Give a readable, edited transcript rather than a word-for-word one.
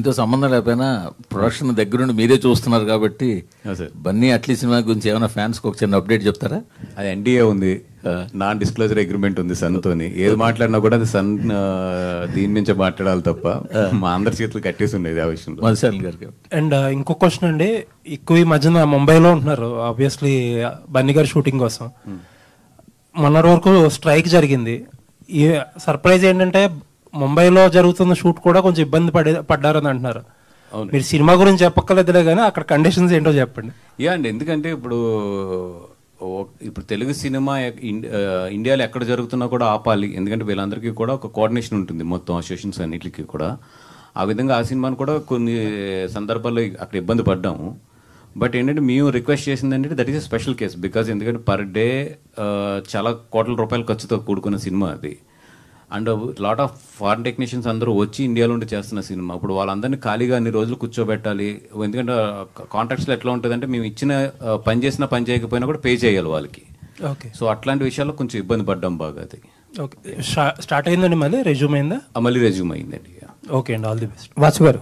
దీంతో సంబంధం లేకపోయినా ప్రొడక్షన్ దగ్గరుండి మీరే చూస్తున్నారు కాబట్టి బన్నీ అట్లీ సినిమా గురించి ఏమైనా ఫ్యాన్స్కి ఒక చిన్న అప్డేట్ చెప్తారా? అది ఎన్డీఏ ఉంది, నాన్ డిస్క్లోజర్ అగ్రిమెంట్ ఉంది సన్తోని. ఏది మాట్లాడినా కూడా అది సన్ దీని నుంచి మాట్లాడాలి తప్ప మా అందరి చేతులు కట్టేసి ఉండేది ఆ విషయంలో. మధుశాల్ గారికి. అండ్ ఇంకో క్వశ్చన్ అండి, ఎక్కువ ఈ మధ్యన ముంబైలో ఉంటున్నారు ఆబ్వియస్లీ బన్నీ గారి షూటింగ్ కోసం. మొన్నటి వరకు స్ట్రైక్ జరిగింది. ఈ సర్ప్రైజ్ ఏంటంటే ముంబైలో జరుగుతున్న షూట్ కూడా కొంచెం ఇబ్బంది పడ్డారని అంటున్నారు. మీరు సినిమా గురించి చెప్పక్కర్లేదులే కానీ అక్కడ కండిషన్స్ ఏంటో చెప్పండి. యా అండి, ఎందుకంటే ఇప్పుడు తెలుగు సినిమా ఇండియాలో ఎక్కడ జరుగుతున్నా కూడా ఆపాలి. ఎందుకంటే వీళ్ళందరికీ కూడా ఒక కోఆర్డినేషన్ ఉంటుంది మొత్తం అసోసియేషన్స్ అన్నిటికీ కూడా. ఆ విధంగా ఆ సినిమాను కూడా కొన్ని సందర్భాల్లో అక్కడ ఇబ్బంది పడ్డాము. బట్ ఏంటంటే మేము రిక్వెస్ట్ చేసింది ఏంటంటే that is a special case. Because ఎందుకంటే పర్ డే చాలా కోట్ల రూపాయల ఖర్చుతో కూడుకున్న సినిమా అది. And lot of foreign technicians అందరూ వచ్చి ఇండియాలో ఉండి చేస్తున్న సినిమా. ఇప్పుడు వాళ్ళందరినీ ఖాళీగా అన్ని రోజులు కూర్చోబెట్టాలి. ఎందుకంటే కాంట్రాక్ట్స్లో ఎట్లా ఉంటుందంటే మేము ఇచ్చిన పని చేసినా పని చేయకపోయినా కూడా పే చేయాలి వాళ్ళకి. ఓకే. సో అట్లాంటి విషయాల్లో కొంచెం ఇబ్బంది పడ్డాం బాగా. అది ఓకే. స్టార్ట్ అయిందండి, మళ్ళీ రెజ్యూమ్ అయిందా? మళ్ళీ రెజ్యూమ్ అయిందండి. ఓకే అండి, ఆల్ ది బెస్ట్. వాసు గారు.